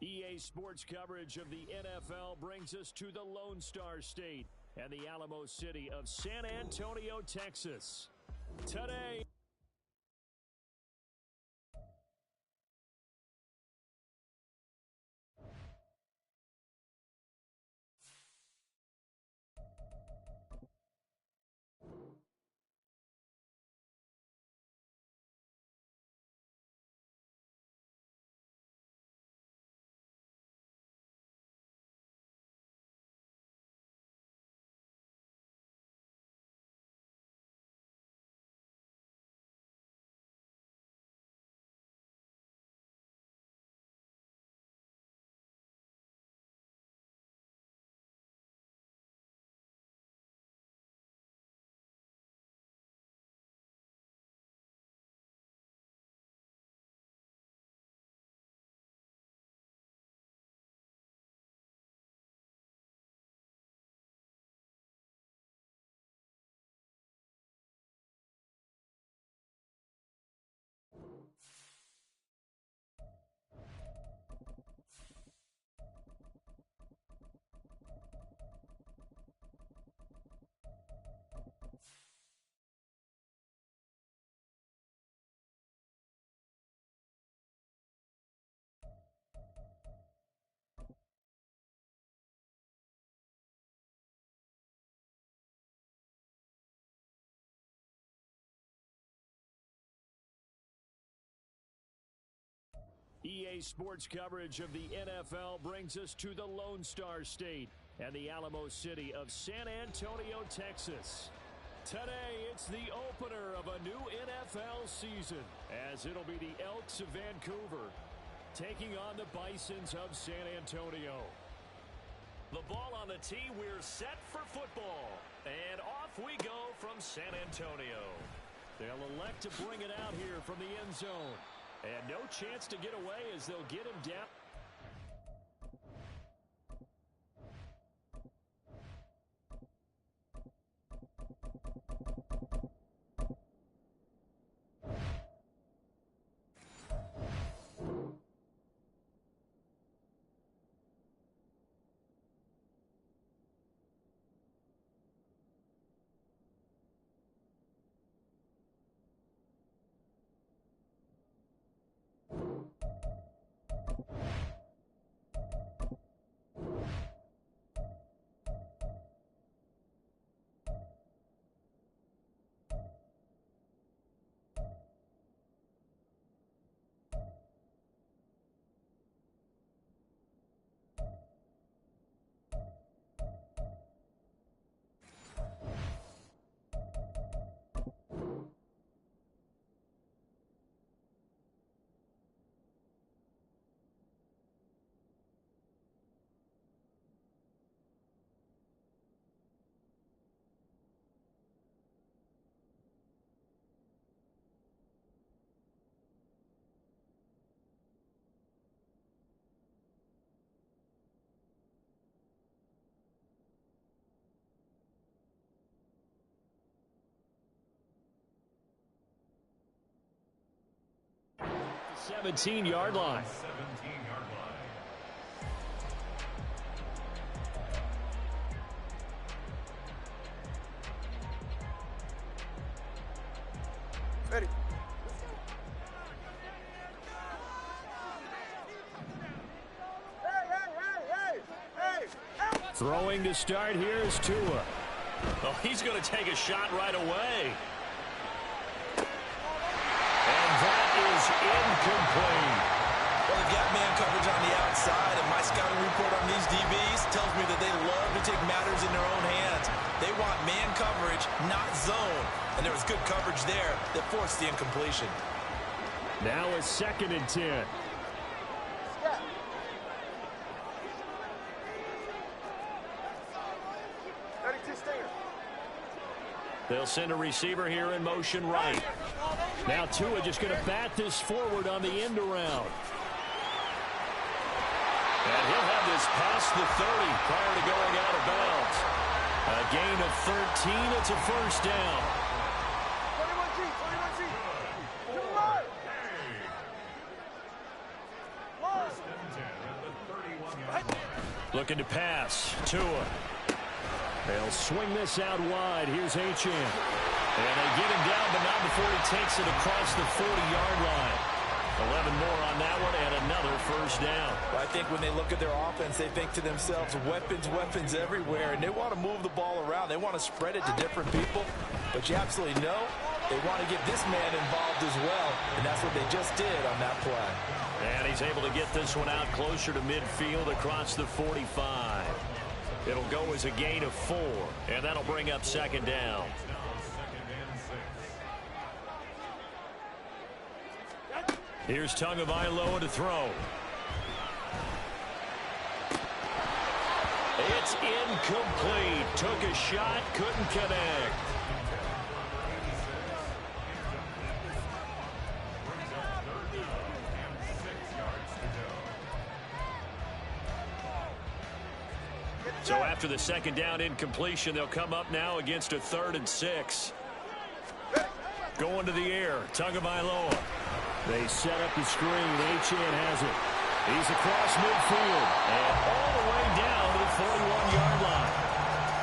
EA Sports coverage of the NFL brings us to the Lone Star State and the Alamo City of San Antonio, Texas. Today, EA Sports coverage of the NFL brings us to the Lone Star State and the Alamo City of San Antonio, Texas. Today, it's the opener of a new NFL season, as it'll be the Elks of Vancouver taking on the Bisons of San Antonio. The ball on the tee, we're set for football. And off we go from San Antonio. They'll elect to bring it out here from the end zone. And no chance to get away as they'll get him down. The 17-yard line. Ready. Throwing to start here is Tua. Oh, he's going to take a shot right away. And that is incomplete. Well, they got man coverage on the outside, and my scouting report on these DBs tells me that they love to take matters in their own hands. They want man coverage, not zone. And there was good coverage there that forced the incompletion. Now a 2nd and 10. They'll send a receiver here in motion right. Now Tua just going to bat this forward on the end around. And he'll have this past the 30 prior to going out of bounds. A gain of 13. It's a first down. 21G, 21G. To the right. First and 10 at the Looking to pass. Tua. They'll swing this out wide. Here's SZN. And they get him down, but not before he takes it across the 40-yard line. 11 more on that one and another first down. Well, I think when they look at their offense, they think to themselves, weapons, weapons everywhere, and they want to move the ball around. They want to spread it to different people, but you absolutely know they want to get this man involved as well, and that's what they just did on that play. And he's able to get this one out closer to midfield across the 45. It'll go as a gain of 4, and that'll bring up second down. Here's Tagovailoa to throw. It's incomplete. Took a shot, couldn't connect. So after the second down incompletion, they'll come up now against a 3rd and 6. Going to the air, Tagovailoa. They set up the screen. SZN has it. He's across midfield and all the way down to the 41-yard line.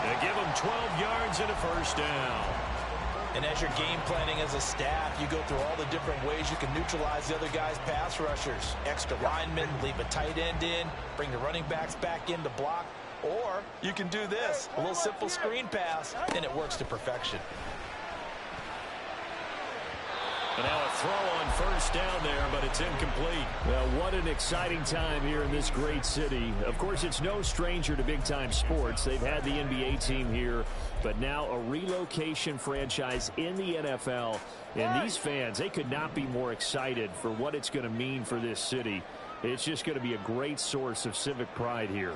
They give him 12 yards and a first down. And as you're game planning as a staff, you go through all the different ways you can neutralize the other guy's pass rushers. Extra linemen, leave a tight end in, bring the running backs back in to block. Or you can do this, a little simple screen pass, and it works to perfection. And now a throw on first down there, but it's incomplete. Well, what an exciting time here in this great city. Of course, it's no stranger to big-time sports. They've had the NBA team here, but now a relocation franchise in the NFL. And these fans, they could not be more excited for what it's going to mean for this city. It's just going to be a great source of civic pride here.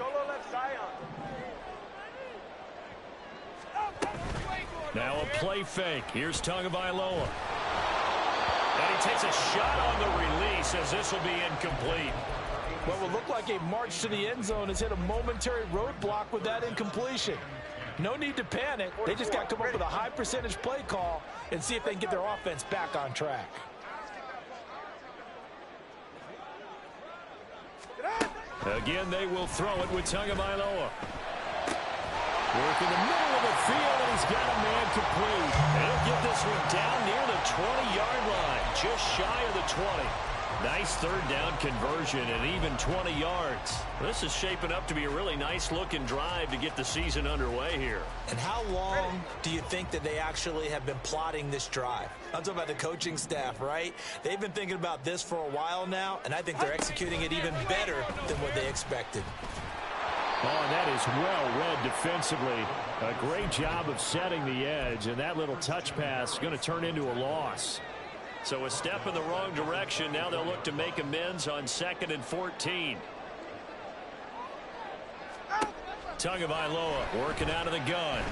Now a play fake. Here's Tagovailoa. And he takes a shot on the release as this will be incomplete. What will look like a march to the end zone has hit a momentary roadblock with that incompletion. No need to panic. They just got to come up with a high percentage play call and see if they can get their offense back on track. Again, they will throw it with Tagovailoa. Work in the middle of the field, and he's got a man complete. They'll get this one down near the 20-yard line, just shy of the 20. Nice third down conversion and even 20 yards. This is shaping up to be a really nice-looking drive to get the season underway here. And how long do you think that they actually have been plotting this drive? I'm talking about the coaching staff, right? They've been thinking about this for a while now, and I think they're executing it even better than what they expected. Oh, and that is well read defensively. A great job of setting the edge, and that little touch pass is going to turn into a loss. So a step in the wrong direction. Now they'll look to make amends on 2nd and 14. Tagovailoa working out of the gun.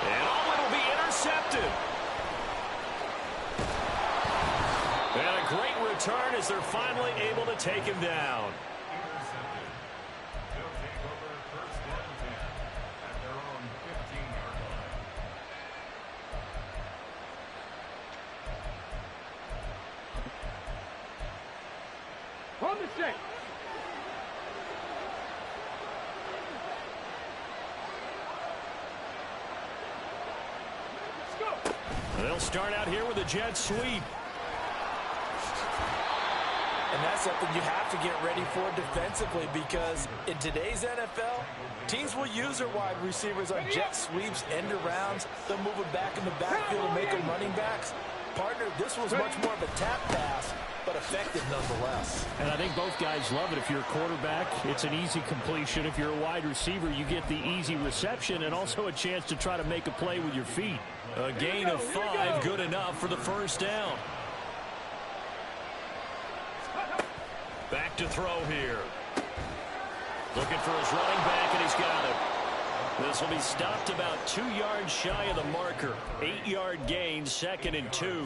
And it'll be intercepted. And a great return as they're finally able to take him down. From the 6. Let's go. They'll start out here with a jet sweep. And that's something you have to get ready for defensively, because in today's NFL, teams will use their wide receivers on jet sweeps, end arounds. They'll move it back in the backfield and make them running backs. Partner, this was much more of a tap pass, but effective nonetheless. And I think both guys love it. If you're a quarterback, it's an easy completion. If you're a wide receiver, you get the easy reception and also a chance to try to make a play with your feet. A gain of 5, good enough for the first down. Back to throw here. Looking for his running back, and he's got it. This will be stopped about 2 yards shy of the marker. 8-yard gain, 2nd and 2.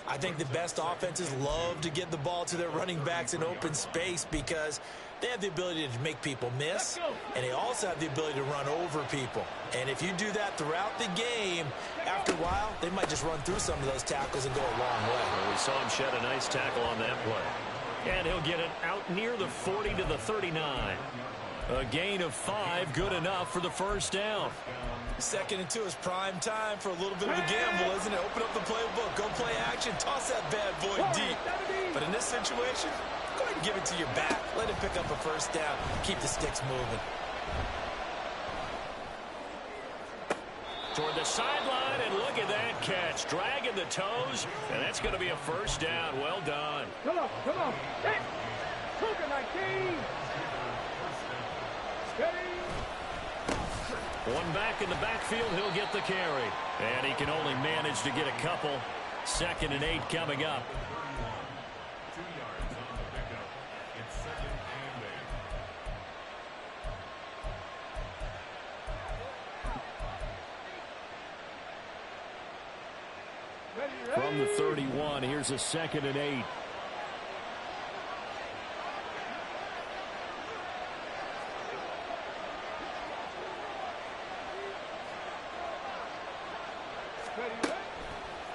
I think the best offenses love to get the ball to their running backs in open space because they have the ability to make people miss, and they also have the ability to run over people. And if you do that throughout the game, after a while, they might just run through some of those tackles and go a long way. Well, we saw him shed a nice tackle on that play. And he'll get it out near the 40 to the 39. A gain of 5, good enough for the first down. 2nd and 2 is prime time for a little bit of a gamble, isn't it? Open up the playbook, go play action, toss that bad boy deep. But in this situation, go ahead and give it to your back. Let him pick up a first down. Keep the sticks moving. Toward the sideline, and look at that catch. Dragging the toes, and that's going to be a first down. Well done. Come on, come on. Hey, Cougar 19. Steady. One back in the backfield, he'll get the carry. And he can only manage to get a couple. 2nd and 8 coming up. From the 31, here's a 2nd and 8.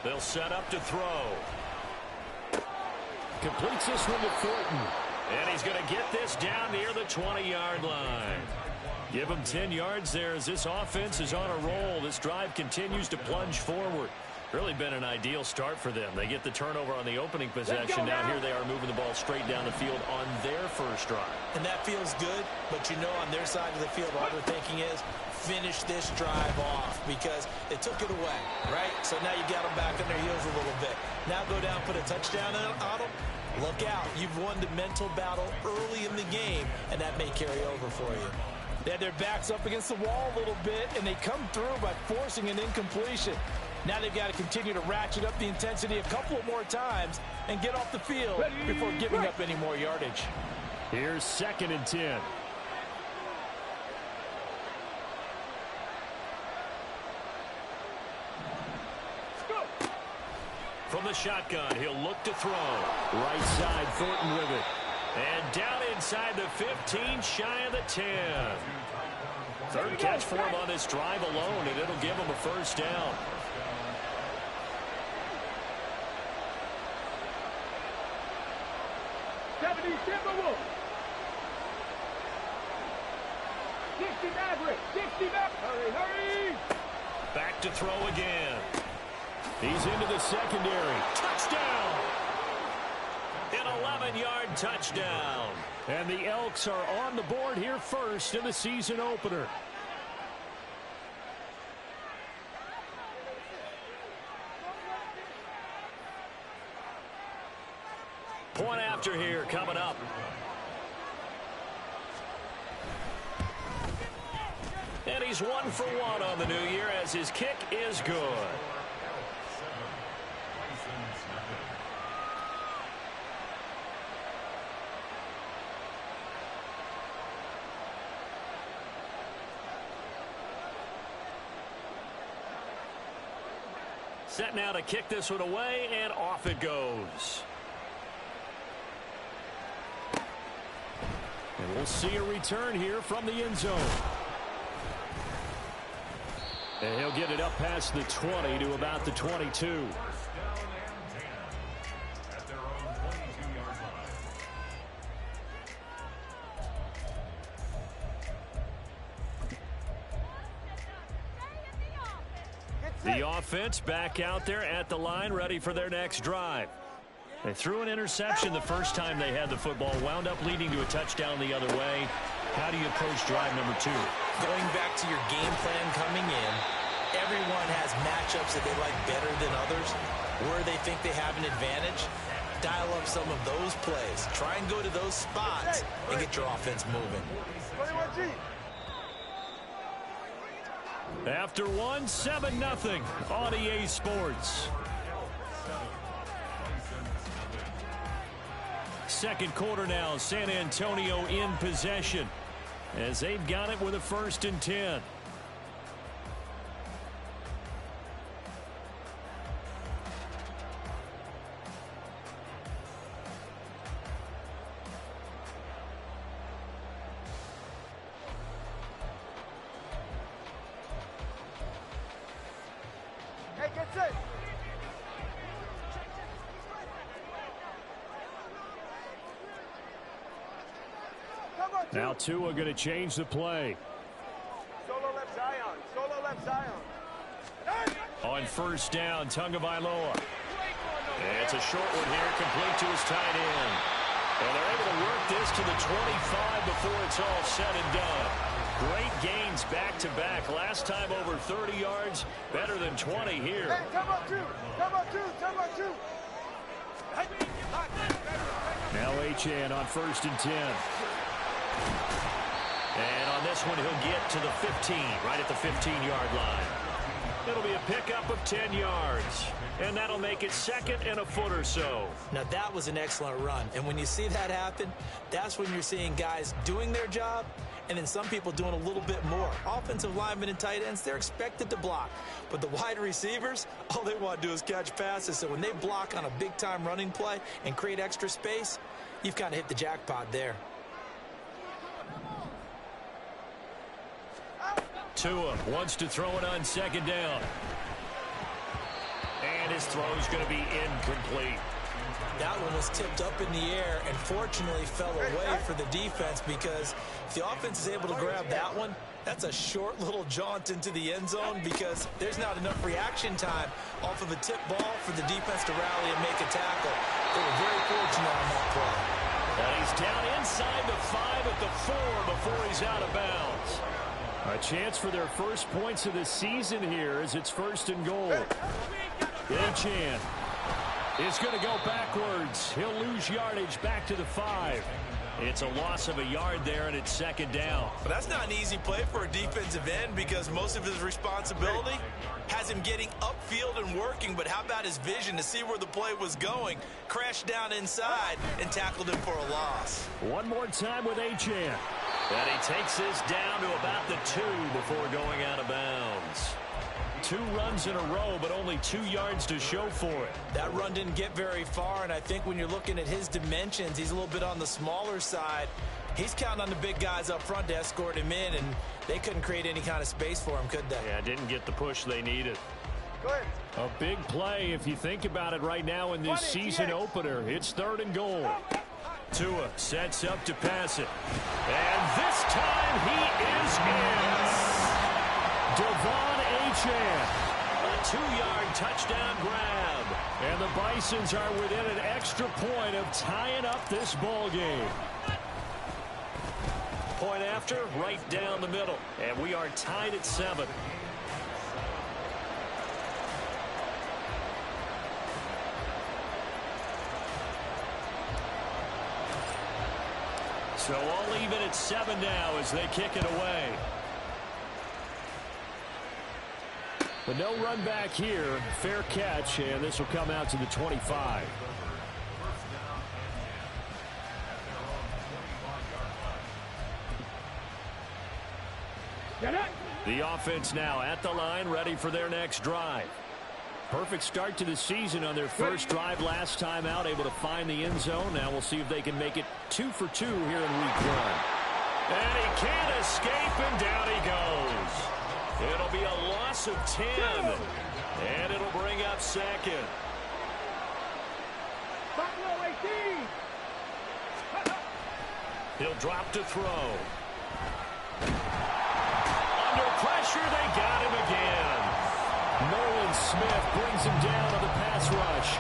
They'll set up to throw. Completes this one to Thornton. And he's going to get this down near the 20-yard line. Give him 10 yards there as this offense is on a roll. This drive continues to plunge forward. Really been an ideal start for them. They get the turnover on the opening possession. Now here they are moving the ball straight down the field on their first drive. And that feels good, but you know on their side of the field all they're thinking is finish this drive off because they took it away, right? So now you got them back on their heels a little bit. Now go down, put a touchdown on them. Look out. You've won the mental battle early in the game, and that may carry over for you. They had their backs up against the wall a little bit, and they come through by forcing an incompletion. Now they've got to continue to ratchet up the intensity a couple of more times and get off the field before giving up any more yardage. Here's 2nd and 10. From the shotgun, he'll look to throw. Right side, Thornton with it. And down inside the 15, shy of the 10. 3rd catch for him on this drive alone, and it'll give him a first down. Hurry. Back to throw again. He's into the secondary. Touchdown! An 11-yard touchdown. And the Elks are on the board here first in the season opener. Point after here coming up. And he's 1 for 1 on the new year as his kick is good. Set now to kick this one away, and off it goes. And we'll see a return here from the end zone. And he'll get it up past the 20 to about the 22. The offense back out there at the line, ready for their next drive. They threw an interception the first time they had the football, wound up leading to a touchdown the other way. How do you approach drive number 2? Going back to your game plan coming in, everyone has matchups that they like better than others. Where they think they have an advantage, dial up some of those plays. Try and go to those spots and get your offense moving. 21G. After one, 7-0 on EA Sports. Second quarter now, San Antonio in possession as they've got it with a 1st and 10. Hey, get set. Now Tua going to change the play. Solo left Zion. Solo left Zion. On first down, Tagovailoa. It's a short one here, complete to his tight end. And they're able to work this to the 25 before it's all said and done. Great gains back-to-back. Last time over 30 yards, better than 20 here. Hey, come on, two. Now HN on first and 10. And on this one, he'll get to the 15, right at the 15-yard line. It'll be a pickup of 10 yards. And that'll make it second and a foot or so. Now, that was an excellent run. And when you see that happen, that's when you're seeing guys doing their job and then some people doing a little bit more. Offensive linemen and tight ends, they're expected to block. But the wide receivers, all they want to do is catch passes. So when they block on a big-time running play and create extra space, you've kind of hit the jackpot there. Tua wants to throw it on second down. And his throw is going to be incomplete. That one was tipped up in the air and fortunately fell away for the defense, because if the offense is able to grab that one, that's a short little jaunt into the end zone, because there's not enough reaction time off of a tip ball for the defense to rally and make a tackle. They were very fortunate on that play. And he's down inside the 5 at the 4 before he's out of bounds. A chance for their first points of the season here as it's first and goal. Achan is going to go backwards. He'll lose yardage back to the 5. It's a loss of a yard there, and it's second down. But that's not an easy play for a defensive end, because most of his responsibility has him getting upfield and working. But how about his vision to see where the play was going? Crashed down inside and tackled him for a loss. One more time with Achan. And he takes this down to about the 2 before going out of bounds. 2 runs in a row, but only 2 yards to show for it. That run didn't get very far, and I think when you're looking at his dimensions, he's a little bit on the smaller side. He's counting on the big guys up front to escort him in, and they couldn't create any kind of space for him, could they? Yeah, didn't get the push they needed. Go ahead. A big play if you think about it right now in this season opener. It's third and goal. Tua sets up to pass it. And this time he is in. Devon Achan. A 2-yard touchdown grab. And the Bisons are within an extra point of tying up this ball game. Point after, right down the middle. And we are tied at 7. So all even at 7 now as they kick it away. But no run back here. Fair catch, and this will come out to the 25. The offense now at the line, ready for their next drive. Perfect start to the season on their first drive last time out, able to find the end zone. Now we'll see if they can make it 2 for 2 here in week 1. And he can't escape, and down he goes. It'll be a loss of 10, and it'll bring up second. He'll drop to throw. Under pressure, they got him again. Nolan Smith brings him down on the pass rush.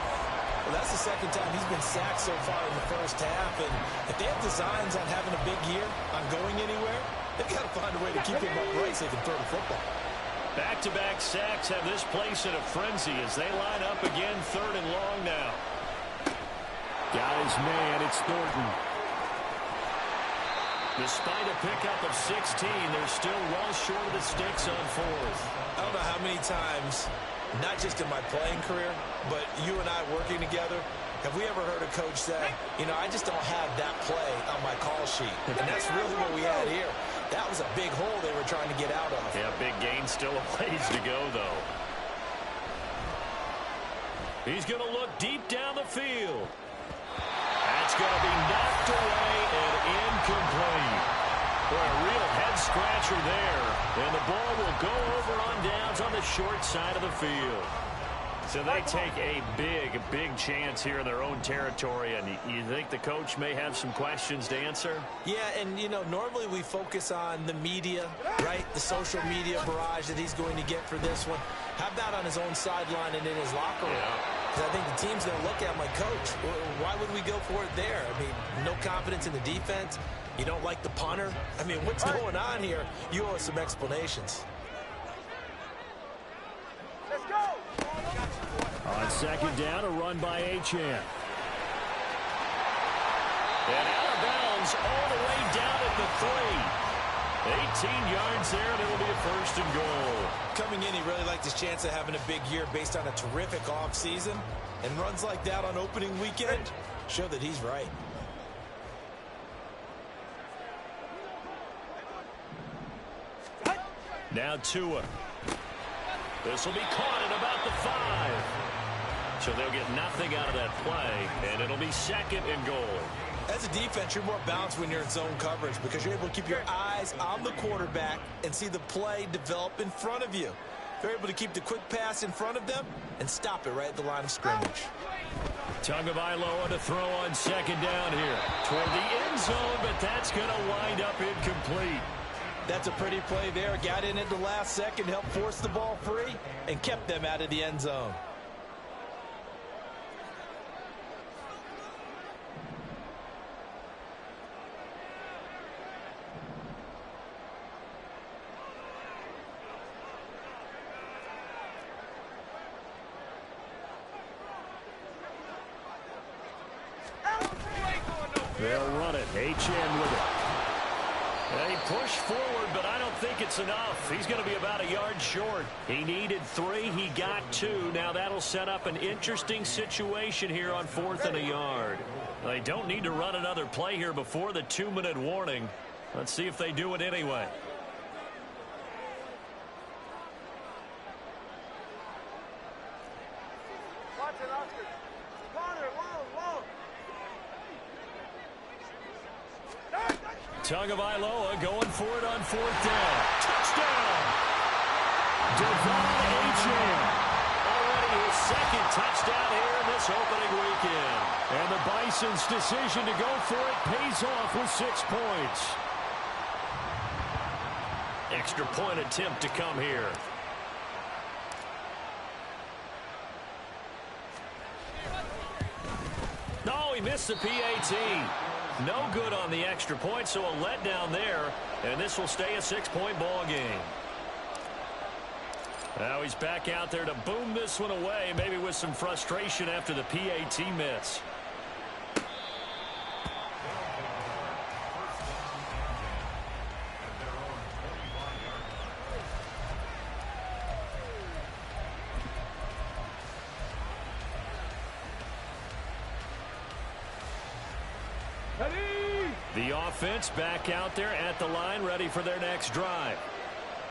Well, that's the second time he's been sacked so far in the first half. And if they have designs on having a big year, on going anywhere, they've got to find a way to keep him upright so they can throw the football. Back-to-back sacks have this place in a frenzy as they line up again, third and long now. Got his man, it's Thornton. Despite a pickup of 16, they're still well short of the sticks on fourth. I don't know how many times, not just in my playing career, but you and I working together, have we ever heard a coach say, you know, I just don't have that play on my call sheet. And that's really what we had here. That was a big hole they were trying to get out of. Yeah, big gain, still a ways to go, though. He's going to look deep down the field. That's going to be knocked away and incomplete. Boy, a real head-scratcher there. And the ball will go over on downs on the short side of the field. So they take a big chance here in their own territory, and you think the coach may have some questions to answer? Yeah, and, you know, normally we focus on the media, right? The social media barrage that he's going to get for this one. How about on his own sideline and in his locker room? Because I think the team's going to look at him like, Coach, why would we go for it there? I mean, no confidence in the defense. You don't like the punter? I mean, what's going on here? You owe us some explanations. Let's go. On second down, a run by Achane. And out of bounds all the way down at the 3. 18 yards there, and it'll be a first and goal. Coming in, he really liked his chance of having a big year based on a terrific offseason. And runs like that on opening weekend show that he's right. Now Tua. This will be caught at about the 5. So they'll get nothing out of that play, and it'll be second and goal. As a defense, you're more balanced when you're in zone coverage because you're able to keep your eyes on the quarterback and see the play develop in front of you. They're able to keep the quick pass in front of them and stop it right at the line of scrimmage. Tagovailoa to throw on second down here toward the end zone, but that's going to wind up incomplete. That's a pretty play there. Got in at the last second, helped force the ball free, and kept them out of the end zone. They'll run it. Achane with it. And he pushed forward, but I don't think it's enough. He's going to be about a yard short. He needed 3. He got 2. Now that'll set up an interesting situation here on 4th and a yard. They don't need to run another play here before the 2-minute warning. Let's see if they do it anyway. Watch it, Oscar. Connor, whoa. Tagovailoa going for it on 4th down. Touchdown! Devon Achane. Already his second touchdown here in this opening weekend. And the Bison's decision to go for it pays off with 6 points. Extra point attempt to come here. No, he missed the PAT. No good on the extra point, so a letdown there, and this will stay a 6-point ball game. Now he's back out there to boom this one away, maybe with some frustration after the PAT miss. The offense back out there at the line, ready for their next drive.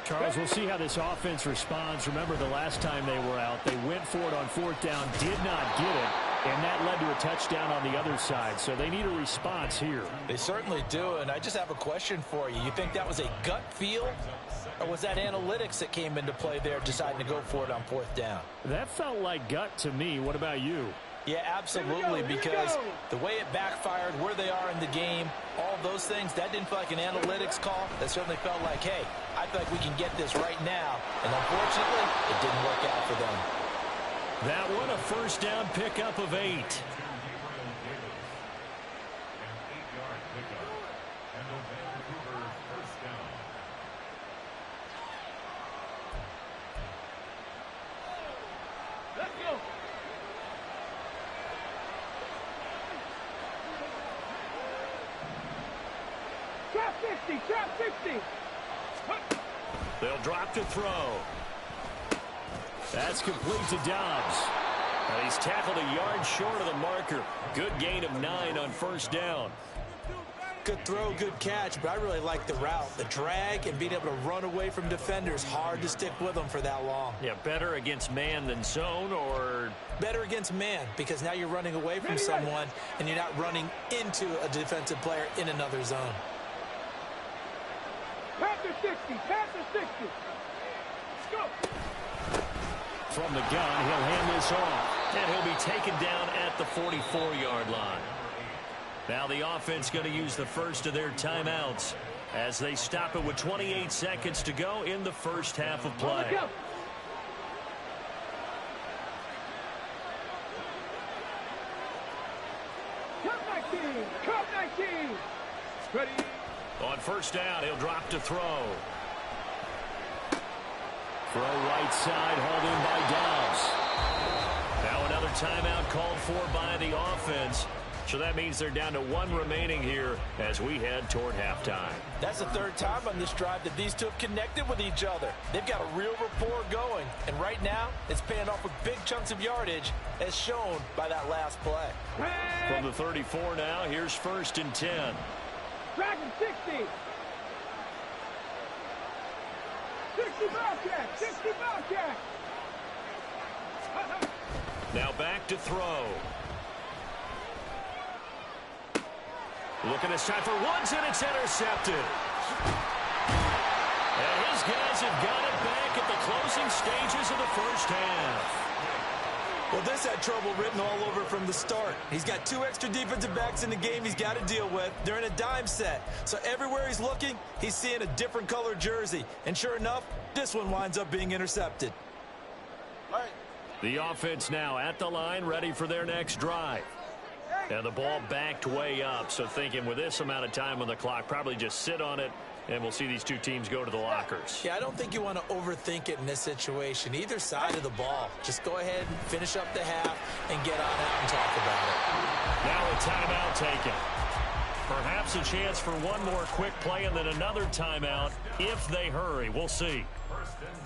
Charles, we'll see how this offense responds. Remember the last time they were out, they went for it on 4th down, did not get it, and that led to a touchdown on the other side. So they need a response here. They certainly do, and I just have a question for you. You think that was a gut feel, or was that analytics that came into play there deciding to go for it on 4th down? That felt like gut to me. What about you? Yeah, absolutely, because the way it backfired, where they are in the game, all those things, that didn't feel like an analytics call. That certainly felt like, hey, I feel like we can get this right now. And unfortunately, it didn't work out for them. That one, a first down pickup of 8. Trap 60. They'll drop to throw. That's complete to Dobbs. And he's tackled a yard short of the marker. Good gain of 9 on first down. Good throw, good catch, but I really like the route. The drag and being able to run away from defenders, hard to stick with them for that long. Yeah, better against man than zone, or? Better against man, because now you're running away from someone and you're not running into a defensive player in another zone. Panther 60. Panther 60. Let's go. From the gun, he'll hand this off. And he'll be taken down at the 44-yard line. Now the offense going to use the first of their timeouts as they stop it with 28 seconds to go in the first half of play. Cup 19. Ready. On first down, he'll drop to throw. Throw right side, hauled in by Dobbs. Now another timeout called for by the offense. So that means they're down to one remaining here as we head toward halftime. That's the third time on this drive that these two have connected with each other. They've got a real rapport going. And right now, it's paying off with big chunks of yardage as shown by that last play. From the 34 now, here's first and 10. Dragon 60. 60 Bobcat. 60 Bobcat. Now back to throw. Looking this time for Woods, and it's intercepted. And his guys have got it back at the closing stages of the first half. Well, this had trouble written all over from the start. He's got two extra defensive backs in the game he's got to deal with. They're in a dime set. So everywhere he's looking, he's seeing a different color jersey. And sure enough, this one winds up being intercepted. The offense now at the line, ready for their next drive. And the ball backed way up, so thinking with this amount of time on the clock, probably just sit on it, and we'll see these two teams go to the lockers. Yeah, I don't think you want to overthink it in this situation. Either side of the ball. Just go ahead and finish up the half and get on out and talk about it. Now a timeout taken. Perhaps a chance for one more quick play and then another timeout if they hurry. We'll see.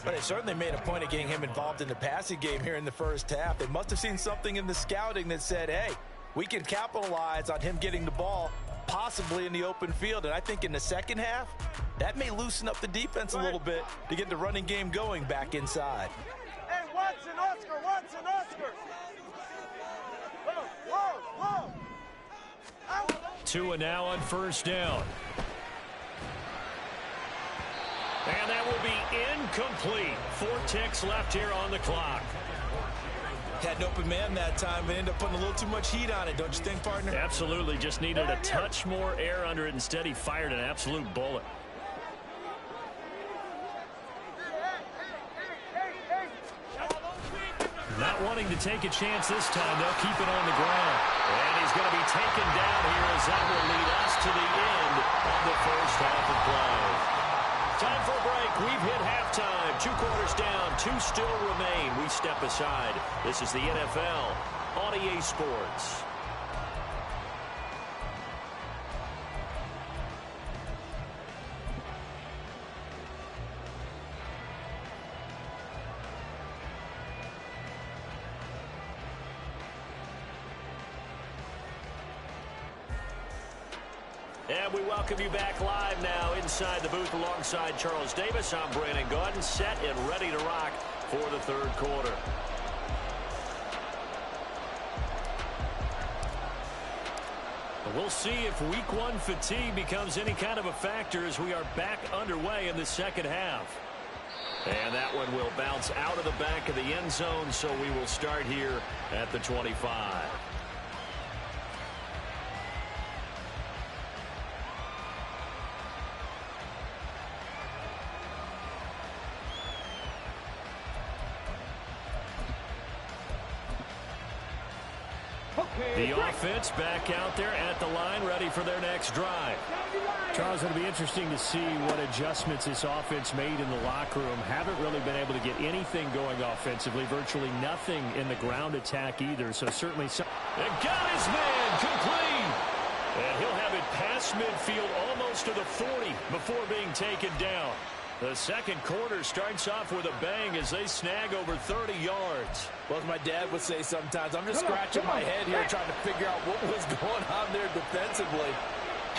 But they certainly made a point of getting him involved in the passing game here in the first half. They must have seen something in the scouting that said, hey, we can capitalize on him getting the ball possibly in the open field. And I think in the second half, that may loosen up the defense a little bit to get the running game going back inside. Hey, Watson, Oscar, Watson, Oscar. Whoa, whoa, whoa. Tua now on first down. And that will be incomplete. 4 ticks left here on the clock. Had an open man that time, but ended up putting a little too much heat on it, don't you think, partner? Absolutely. Just needed a touch more air under it. Instead, he fired an absolute bullet. Not wanting to take a chance this time. They'll keep it on the ground. And he's going to be taken down here as that will lead us to the end of the first half of play. Time for a break. We've hit halftime. 2 quarters down. 2 still remain. We step aside. This is the NFL on EA Sports. And we welcome you back live now inside the booth alongside Charles Davis. I'm Brandon Gaudin, set and ready to rock for the third quarter. We'll see if week 1 fatigue becomes any kind of a factor as we are back underway in the second half. And that one will bounce out of the back of the end zone, so we will start here at the 25. The offense back out there at the line, ready for their next drive. Charles, it'll be interesting to see what adjustments this offense made in the locker room. Haven't really been able to get anything going offensively, virtually nothing in the ground attack either. So certainly some. And got his man complete. And he'll have it past midfield almost to the 40 before being taken down. The second quarter starts off with a bang as they snag over 30 yards. Well, as my dad would say sometimes, I'm just scratching my head here trying to figure out what was going on there defensively.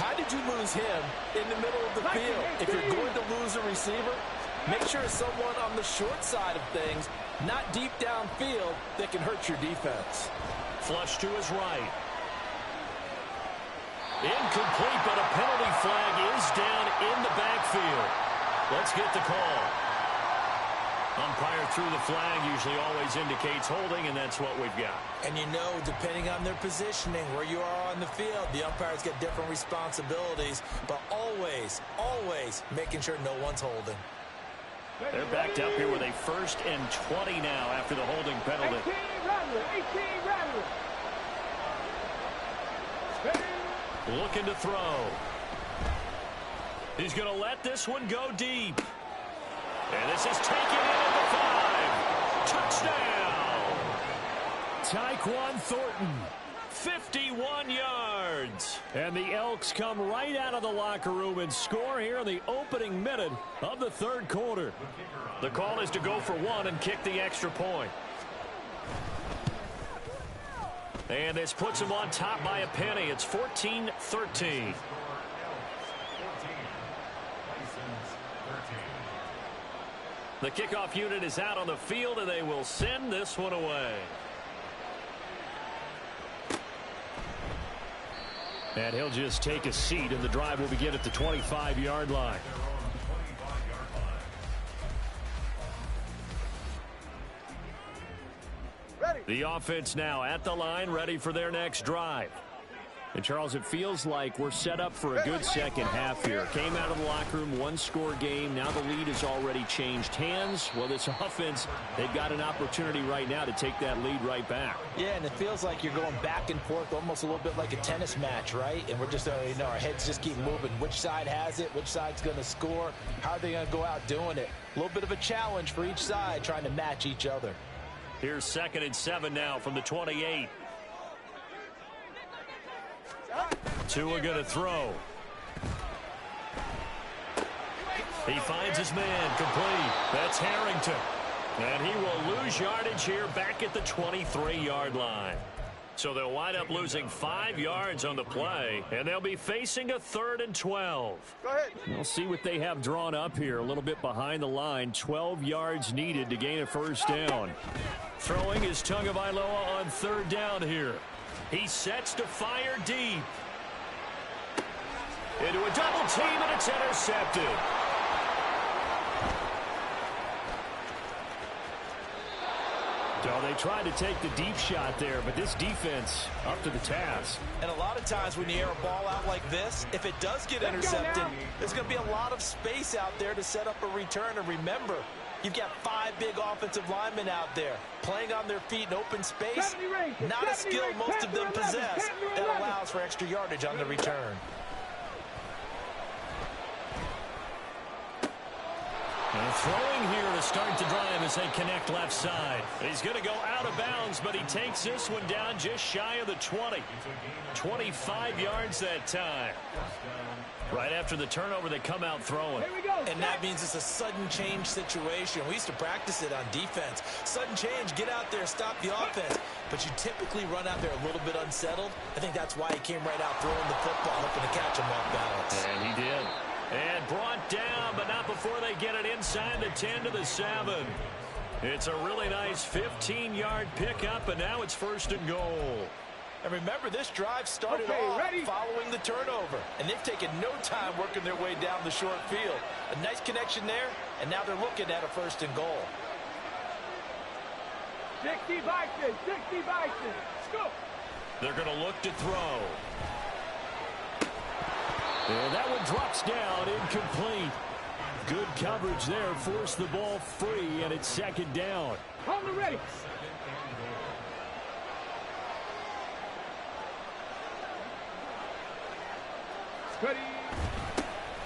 How did you lose him in the middle of the field? If you're going to lose a receiver, make sure it's someone on the short side of things, not deep downfield, that can hurt your defense. Flush to his right. Incomplete, but a penalty flag is down in the backfield. Let's get the call. Umpire through the flag usually always indicates holding, and that's what we've got. And you know, depending on their positioning, where you are on the field, the umpires get different responsibilities, but always, always making sure no one's holding. They're backed up here with a 1st and 20 now after the holding penalty. 18 Rattler. Looking to throw. He's going to let this one go deep. And this is taken in at the 5. Touchdown! Tyquan Thornton, 51 yards. And the Elks come right out of the locker room and score here in the opening minute of the 3rd quarter. The call is to go for 1 and kick the extra point. And this puts them on top by a penny. It's 14-13. The kickoff unit is out on the field, and they will send this one away. And he'll just take a seat, and the drive will begin at the 25-yard line. Ready. The offense now at the line, ready for their next drive. And, Charles, it feels like we're set up for a good second half here. Came out of the locker room, 1-score game. Now the lead has already changed hands. Well, this offense, they've got an opportunity right now to take that lead right back. Yeah, and it feels like you're going back and forth almost a little bit like a tennis match, right? And we're just, our heads just keep moving. Which side has it? Which side's going to score? How are they going to go out doing it? A little bit of a challenge for each side trying to match each other. Here's 2nd and 7 now from the 28. Tua going to throw. He finds his man complete. That's Harrington. And he will lose yardage here back at the 23-yard line. So they'll wind up losing 5 yards on the play, and they'll be facing a 3rd and 12. Go ahead. We'll see what they have drawn up here. A little bit behind the line. 12 yards needed to gain a 1st down. Throwing is Tagovailoa on 3rd down here. He sets to fire deep. Into a double team, and it's intercepted. So they tried to take the deep shot there, but this defense up to the task. And a lot of times when you air a ball out like this, if it does get intercepted, there's going to be a lot of space out there to set up a return. And remember, you've got 5 big offensive linemen out there playing on their feet in open space. Not a skill most of them possess that allows for extra yardage on the return. And throwing here to start the drive as they connect left side. He's going to go out of bounds, but he takes this one down just shy of the 20. 25 yards that time. Right after the turnover, they come out throwing. And that means it's a sudden change situation. We used to practice it on defense. Sudden change, get out there, stop the offense. But you typically run out there a little bit unsettled. I think that's why he came right out throwing the football, hoping to catch him off balance. And he did. And brought down, but not before they get it inside the 10 to the 7. It's a really nice 15-yard pickup, and now it's 1st and goal. And remember, this drive started off following the turnover. And they've taken no time working their way down the short field. A nice connection there, and now they're looking at a 1st and goal. 60 Bison, 60 Bison. Go. They're going to look to throw. And that one drops down, incomplete. Good coverage there, forced the ball free, and it's 2nd down. On the ready. Ready.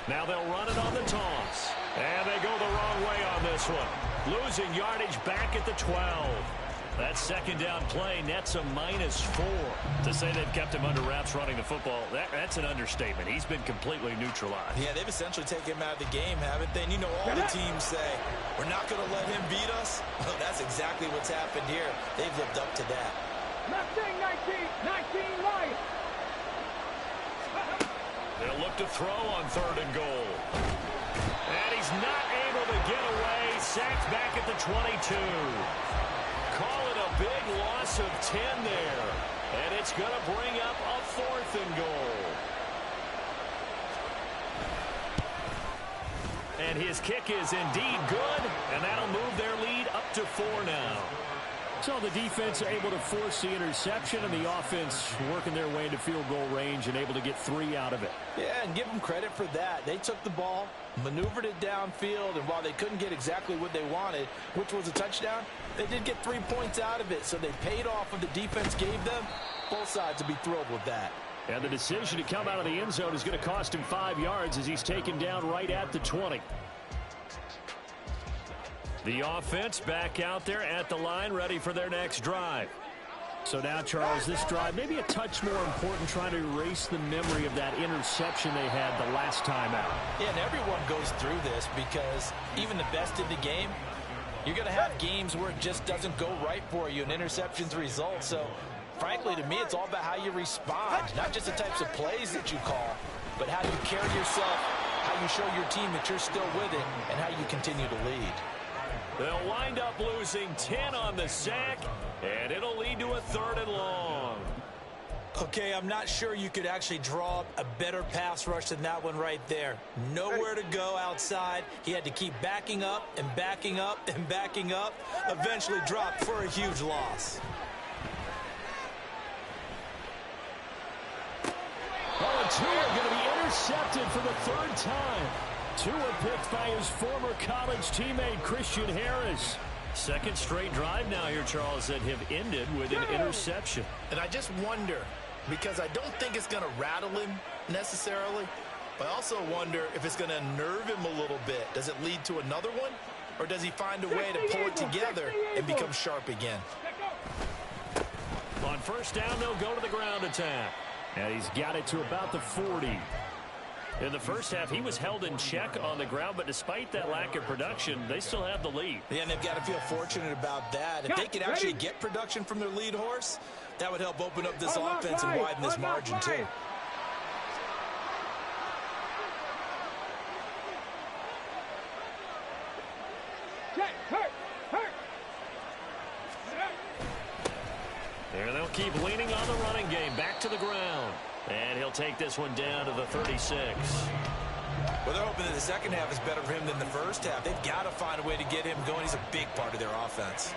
Now they'll run it on the toss. And they go the wrong way on this one. Losing yardage back at the 12. That 2nd down play nets a -4. To say they've kept him under wraps running the football, that's an understatement. He's been completely neutralized. Yeah, they've essentially taken him out of the game, haven't they? And you know all the teams say, we're not going to let him beat us. Well, that's exactly what's happened here. They've lived up to that. Mustang 19 Lions. They'll look to throw on 3rd and goal. And he's not able to get away. Sacked back at the 22. Call it a big loss of 10 there. And it's going to bring up a 4th and goal. And his kick is indeed good, and that'll move their lead up to 4 now. So the defense able to force the interception, and the offense working their way into field goal range and able to get 3 out of it. Yeah, and give them credit for that. They took the ball, maneuvered it downfield, and while they couldn't get exactly what they wanted, which was a touchdown, they did get 3 points out of it. So they paid off what the defense gave them. Both sides would be thrilled with that. And the decision to come out of the end zone is going to cost him 5 yards as he's taken down right at the 20. The offense back out there at the line, ready for their next drive. So now, Charles, this drive maybe a touch more important, trying to erase the memory of that interception they had the last time out. Yeah, and everyone goes through this because even the best in the game, you're going to have games where it just doesn't go right for you, and interceptions result. So, frankly, to me, it's all about how you respond, not just the types of plays that you call, but how you carry yourself, how you show your team that you're still with it, and how you continue to lead. They'll wind up losing 10 on the sack, and it'll lead to a 3rd and long. Okay, I'm not sure you could actually draw up a better pass rush than that one right there. Nowhere to go outside. He had to keep backing up and backing up and backing up, eventually dropped for a huge loss. Oh, and Tua going to be intercepted for the 3rd time. Tua picked by his former college teammate, Christian Harris. 2nd straight drive now here, Charles, that have ended with an interception. And I just wonder, because I don't think it's going to rattle him necessarily, but I also wonder if it's going to unnerve him a little bit. Does it lead to another one, or does he find a way to pull it together and become sharp again? On 1st down, they'll go to the ground attack. And he's got it to about the 40. In the first half, he was held in check on the ground, but despite that lack of production, they still have the lead. Yeah, and they've got to feel fortunate about that. If they could actually get production from their lead horse, that would help open up this offense and widen this margin, too. There they'll keep leaning on the running game. Back to the ground. And he'll take this one down to the 36. Well, they're hoping that the second half is better for him than the first half. They've got to find a way to get him going. He's a big part of their offense.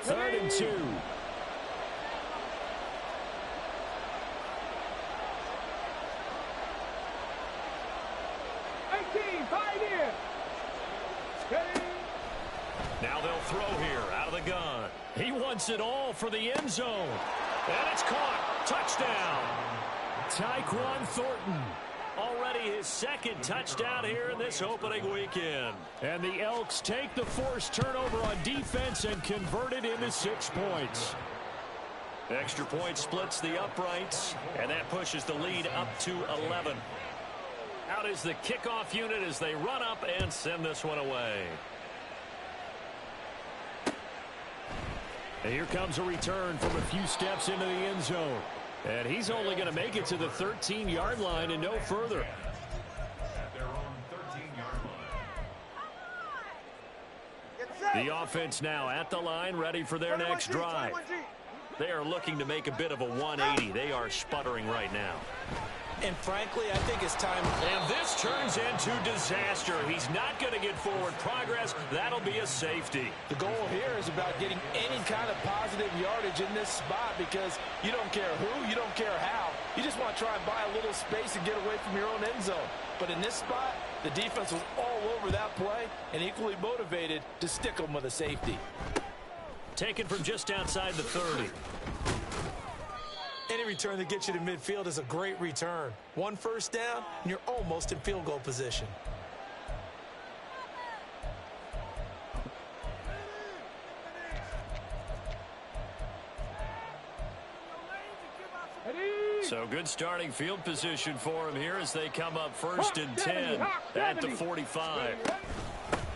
Third and 2. Now they'll throw here out of the gun. He wants it all for the end zone. And it's caught. Touchdown. Tyquan Thornton. Already his 2nd touchdown here in this opening weekend. And the Elks take the forced turnover on defense and convert it into 6 points. Extra point splits the uprights, and that pushes the lead up to 11. Out is the kickoff unit as they run up and send this one away. And here comes a return from a few steps into the end zone. And he's only going to make it to the 13-yard line and no further. The offense now at the line, ready for their next drive. They are looking to make a bit of a 180. They are sputtering right now. And frankly, I think it's time. And this turns into disaster. He's not going to get forward progress. That'll be a safety. The goal here is about getting any kind of positive yardage in this spot because you don't care who, you don't care how. You just want to try and buy a little space and get away from your own end zone. But in this spot, the defense was all over that play and equally motivated to stick them with a safety. Taken from just outside the 30. Any return that gets you to midfield is a great return. 1 first down, and you're almost in field goal position. So good starting field position for him here as they come up 1st and 10 at the 45.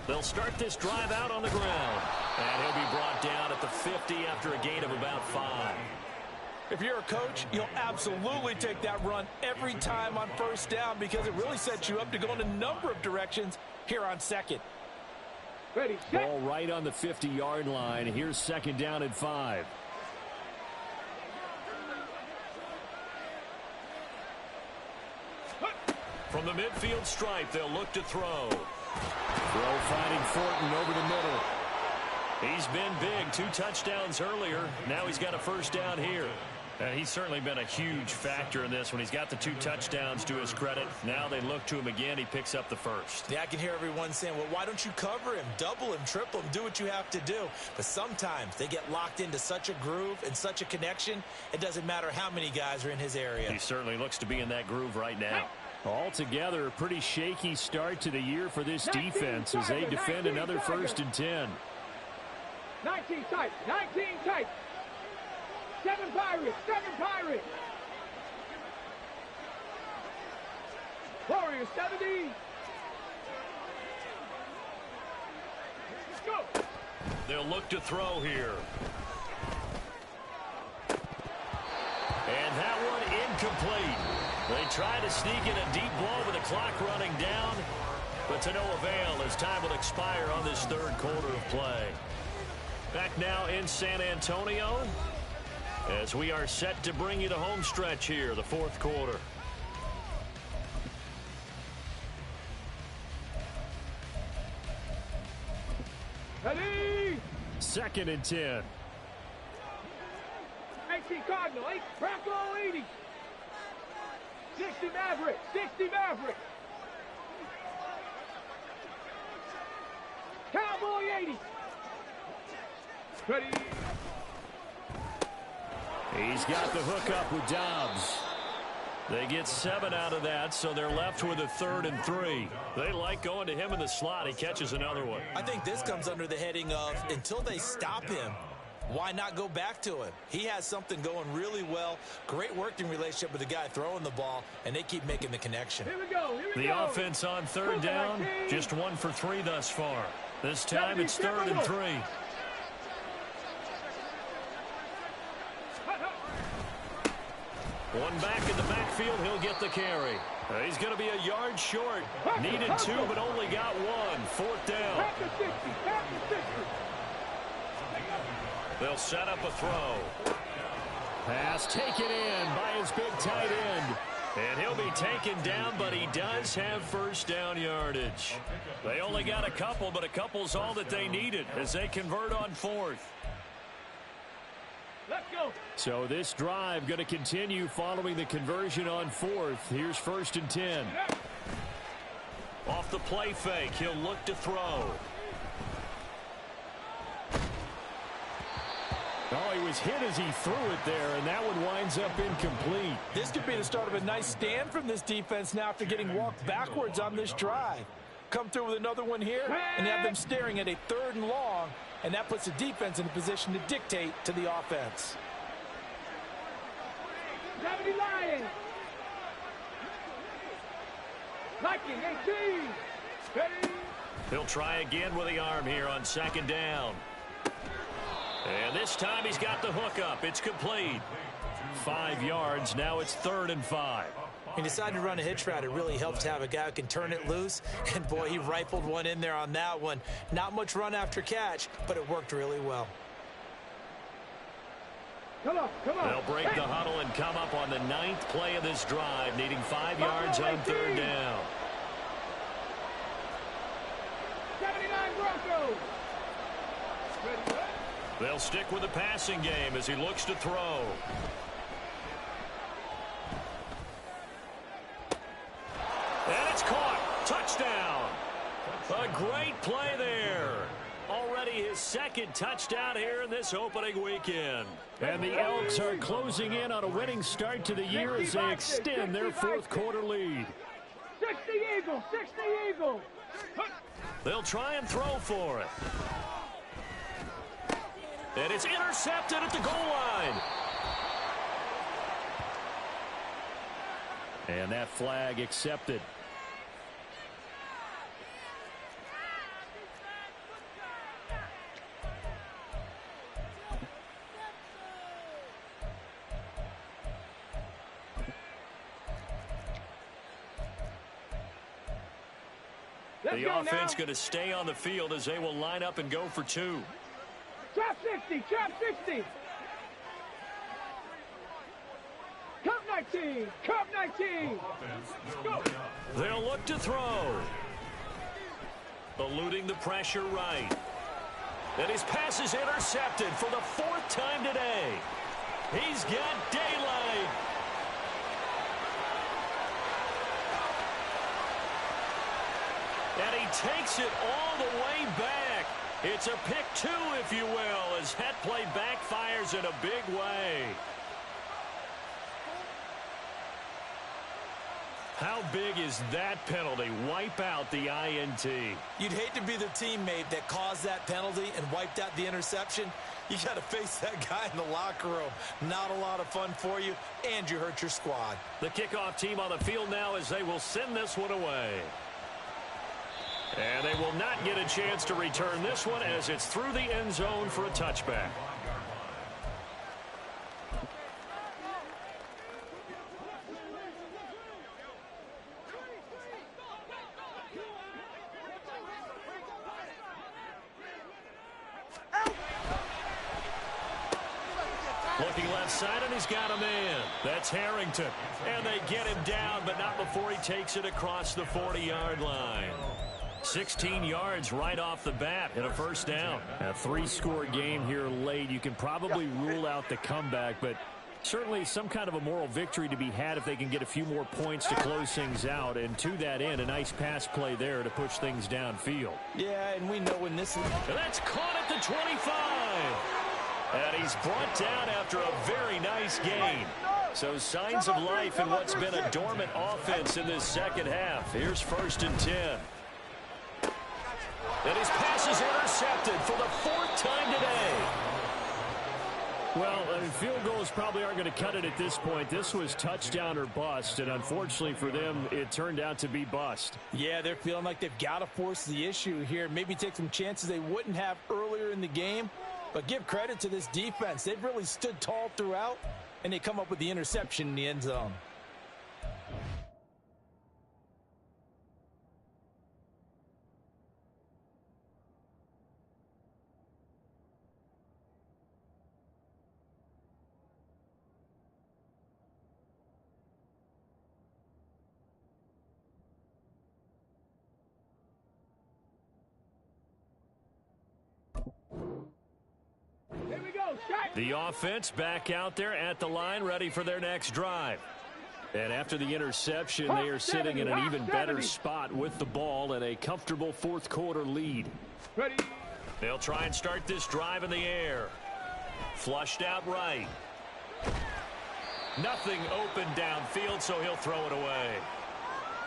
They'll start this drive out on the ground. And he'll be brought down at the 50 after a gain of about 5. If you're a coach, you'll absolutely take that run every time on 1st down because it really sets you up to go in a number of directions here on 2nd. Ready, set. Ball right on the 50-yard line. Here's 2nd down and 5. From the midfield stripe, they'll look to throw. Throw finding Thornton over the middle. He's been big. 2 touchdowns earlier. Now he's got a 1st down here. And he's certainly been a huge factor in this when he's got the 2 touchdowns to his credit. Now they look to him again. He picks up the 1st. Yeah, I can hear everyone saying, well, why don't you cover him, double him, triple him, do what you have to do. But sometimes they get locked into such a groove and such a connection, it doesn't matter how many guys are in his area. He certainly looks to be in that groove right now. Altogether, a pretty shaky start to the year for this defense as they defend another 1st and 10. 19 tight, 19 tight. 7 Pirates, 7 Pirates. Warriors, 70. Go. They'll look to throw here. And that one incomplete. They try to sneak in a deep blow with the clock running down, but to no avail as time will expire on this 3rd quarter of play. Back now in San Antonio as we are set to bring you the home stretch here, the 4th quarter. Ready. 2nd and 10. 18 Cardinal, 8 Bronco 80. 60 Maverick, 60 Maverick. Cowboy 80. Ready. He's got the hook up with Dobbs. They get 7 out of that, so they're left with a 3rd and 3. They like going to him in the slot. He catches another one. I think this comes under the heading of until they stop him, why not go back to him? He has something going really well. Great working relationship with the guy throwing the ball, and they keep making the connection. Here we go. Here we The go. offense on 3rd down, just 1 for 3 thus far. This time it's 3rd and 3. One back in the backfield, he'll get the carry. He's going to be a yard short. Needed 2, but only got 1. 4th down. Back to 60. Back to 60. They'll set up a throw. Pass taken in by his big tight end. And he'll be taken down, but he does have 1st down yardage. They only got a couple, but a couple's all that they needed as they convert on 4th. Let's go. So this drive going to continue following the conversion on 4th. Here's 1st and 10. Off the play fake, he'll look to throw. Oh, he was hit as he threw it there, and that one winds up incomplete. This could be the start of a nice stand from this defense now after getting walked backwards on this drive. Come through with another one here, and have them staring at a 3rd and long, and that puts the defense in a position to dictate to the offense. 70 Lions. Viking 18. Ready. He'll try again with the arm here on 2nd down. And this time he's got the hook up. It's complete. 5 yards. Now it's 3rd and 5. He decided to run a hitch route. It really helps to have a guy who can turn it loose. And, boy, he rifled one in there on that one. Not much run after catch, but it worked really well. Come on, come on. They'll break the huddle and come up on the 9th play of this drive, needing 5 yards on 3rd down. 79 Broncos. Ready. They'll stick with the passing game as he looks to throw. And it's caught. Touchdown. A great play there. Already his 2nd touchdown here in this opening weekend. And the Elks are closing in on a winning start to the year as they extend their 4th quarter lead. 60 Eagles, 60 Eagles. They'll try and throw for it. And it's intercepted at the goal line. And that flag accepted. The offense going to stay on the field as they will line up and go for two. Trap 60, trap 60. Cup 19, cup 19. Go. They'll look to throw. Eluding the pressure right. And his pass is intercepted for the fourth time today. He's got daylight. And he takes it all the way back. It's a pick two, if you will, as that play backfires in a big way. How big is that penalty? Wipe out the INT. You'd hate to be the teammate that caused that penalty and wiped out the interception. You got to face that guy in the locker room. Not a lot of fun for you, and you hurt your squad. The kickoff team on the field now as they will send this one away. And they will not get a chance to return this one as it's through the end zone for a touchback. Looking left side, and he's got a man. That's Harrington. And they get him down, but not before he takes it across the 40-yard line. 16 yards right off the bat and a first down. A three-score game here late. You can probably rule out the comeback, but certainly some kind of a moral victory to be had if they can get a few more points to close things out. And to that end, a nice pass play there to push things downfield. Yeah, and we know when this is... And that's caught at the 25. And he's brought down after a very nice gain. So signs of life in what's been a dormant offense in this second half. Here's 1st and 10. And his pass is intercepted for the fourth time today. Well, field goals probably aren't going to cut it at this point. This was touchdown or bust, and unfortunately for them, it turned out to be bust. Yeah, they're feeling like they've got to force the issue here. Maybe take some chances they wouldn't have earlier in the game. But give credit to this defense. They've really stood tall throughout, and they come up with the interception in the end zone. The offense back out there at the line, ready for their next drive. And after the interception, they are sitting in an even better spot with the ball and a comfortable fourth quarter lead. Ready. They'll try and start this drive in the air. Flushed out right. Nothing open downfield, so he'll throw it away.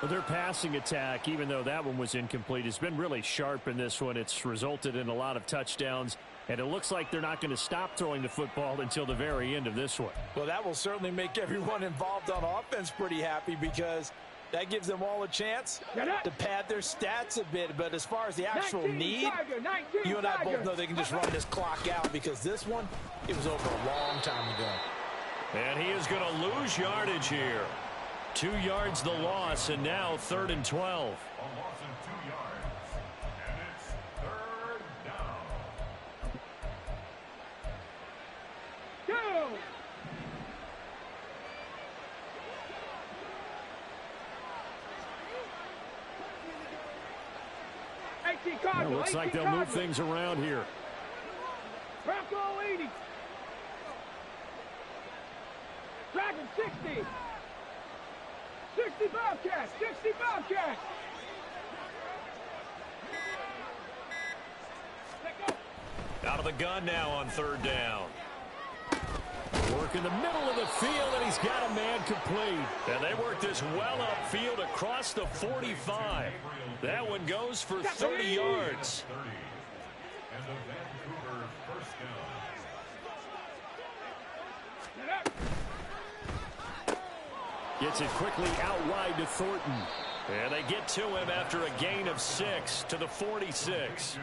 Well, their passing attack, even though that one was incomplete, has been really sharp in this one. It's resulted in a lot of touchdowns. And it looks like they're not going to stop throwing the football until the very end of this one. Well, that will certainly make everyone involved on offense pretty happy because that gives them all a chance to pad their stats a bit. But as far as the actual need, you and I both know they can just run this clock out because this one, it was over a long time ago. And he is going to lose yardage here. 2 yards the loss, and now 3rd and 12. It looks like they'll move things around here. Bronco 80. Dragon 60. 60 Bobcats. 60 Bobcats. Out of the gun now on 3rd down. Work in the middle of the field, and he's got a man complete. And they work this well upfield across the 45. That one goes for 30 yards. And the Vancouver first down. Gets it quickly out wide to Thornton. And they get to him after a gain of 6 to the 46.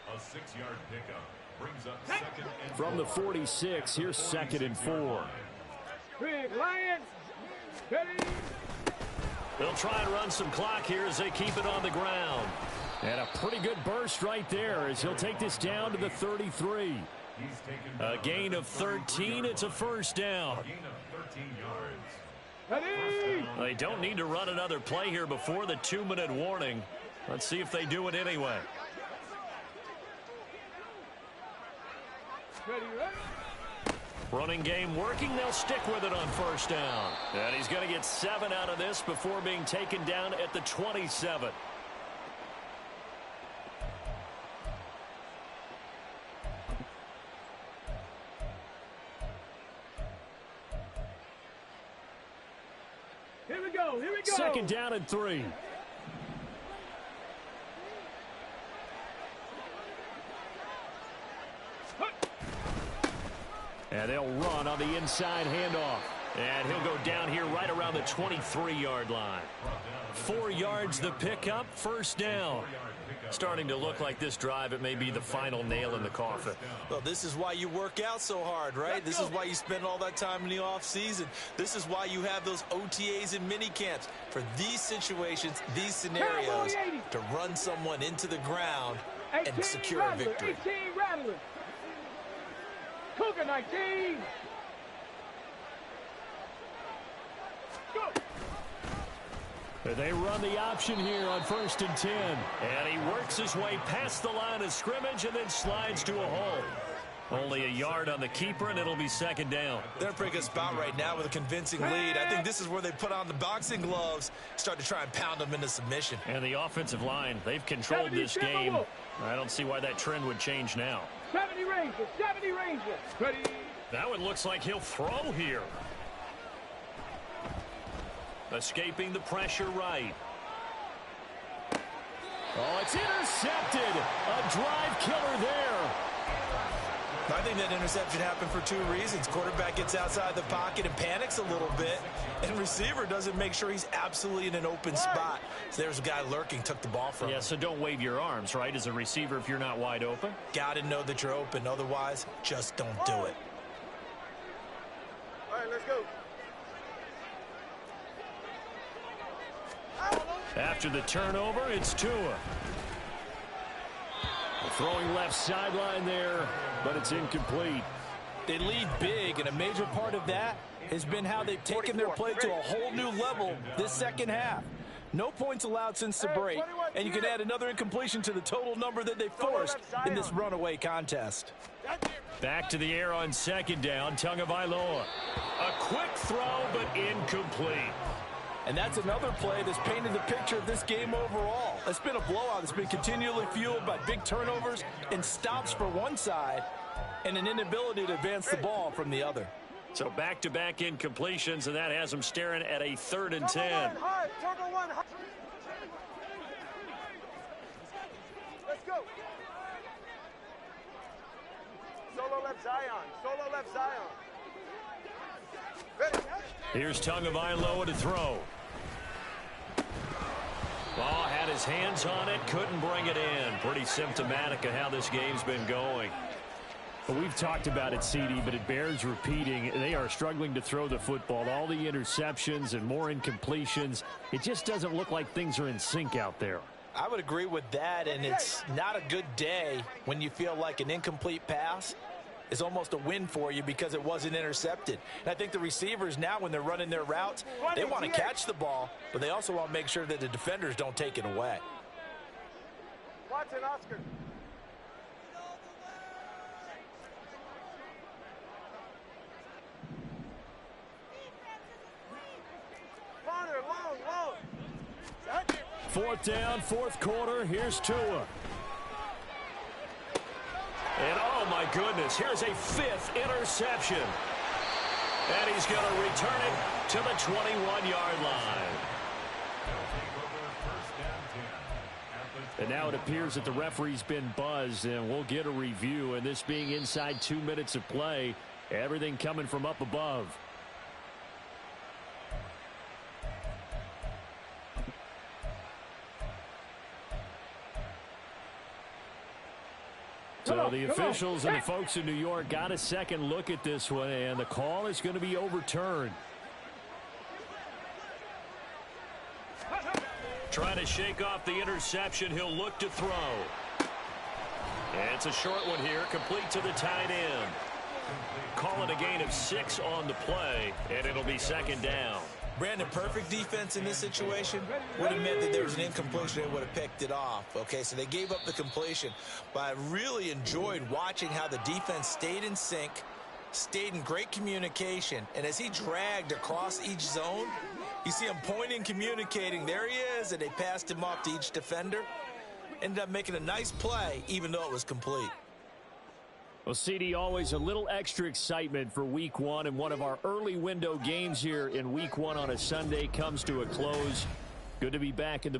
A 6-yard pickup brings up 2nd and 4. From the 46, here's 2nd and 4. Big Lions. Ready. They'll try and run some clock here as they keep it on the ground. And a pretty good burst right there as he'll take this down to the 33. A gain of 13. It's a first down. They don't need to run another play here before the 2-minute warning. Let's see if they do it anyway. Running game working. They'll stick with it on first down. And he's going to get 7 out of this before being taken down at the 27. Here we go. Second down and 3. And they'll run on the inside handoff. And he'll go down here right around the 23-yard line. 4 yards the pickup, first down. Starting to look like this drive, it may be the final nail in the coffin. Well, this is why you work out so hard, right? This is why you spend all that time in the offseason. This is why you have those OTAs and mini camps. For these situations, these scenarios, to run someone into the ground and secure a victory. 18 rattling. Cougar 19. Go. They run the option here on 1st and 10. And he works his way past the line of scrimmage and then slides to a hole. Only a yard on the keeper, and it'll be second down. They're in a pretty good spot right now with a convincing lead. I think this is where they put on the boxing gloves, start to try and pound them into submission. And the offensive line, they've controlled this game. I don't see why that trend would change now. 70 Rangers, 70 Rangers. Ready. Now it looks like he'll throw here. Escaping the pressure right. Oh, it's intercepted. A drive killer there. I think that interception happened for 2 reasons. Quarterback gets outside the pocket and panics a little bit, and receiver doesn't make sure he's absolutely in an open spot. So there's a guy lurking, took the ball from him. Yeah, so don't wave your arms, right, as a receiver if you're not wide open. Got to know that you're open. Otherwise, just don't do it. All right, let's go. After the turnover, it's Tua. Throwing left sideline there, but it's incomplete. They lead big, and a major part of that has been how they've taken their play to a whole new level this second half. No points allowed since the break, and you can add another incompletion to the total number that they forced in this runaway contest. Back to the air on second down, Tagovailoa. A quick throw, but incomplete. And that's another play that's painted the picture of this game overall. It's been a blowout that's been continually fueled by big turnovers and stops for one side and an inability to advance the ball from the other. So back-to-back incompletions, and that has them staring at a 3rd and 10. Let's go. Solo left Zion. Solo left Zion. Ready. Here's Tagovailoa to throw. Ball had his hands on it, couldn't bring it in. Pretty symptomatic of how this game's been going. Well, we've talked about it, CD, but it bears repeating. They are struggling to throw the football. All the interceptions and more incompletions. It just doesn't look like things are in sync out there. I would agree with that, and it's not a good day when you feel like an incomplete pass is almost a win for you because it wasn't intercepted. And I think the receivers now, when they're running their routes, they want to catch the ball, but they also want to make sure that the defenders don't take it away. Watson, Oscar. Corner, long. 4th down, 4th quarter. Here's Tua. And, oh, my goodness, here's a 5th interception. And he's going to return it to the 21-yard line. And now it appears that the referee's been buzzed, and we'll get a review. And this being inside 2 minutes of play, everything coming from up above. So the officials and the folks in New York got a second look at this one, and the call is going to be overturned. Trying to shake off the interception. He'll look to throw. And it's a short one here, complete to the tight end. Call it a gain of 6 on the play, and it'll be second down. Brandon, perfect defense in this situation would have meant that there was an incompletion. They would have picked it off. Okay, so they gave up the completion. But I really enjoyed watching how the defense stayed in sync, stayed in great communication. And as he dragged across each zone, you see him pointing, communicating. There he is, and they passed him off to each defender. Ended up making a nice play, even though it was complete. Well, CD, always a little extra excitement for Week 1, and one of our early window games here in Week 1 on a Sunday comes to a close. Good to be back in the booth.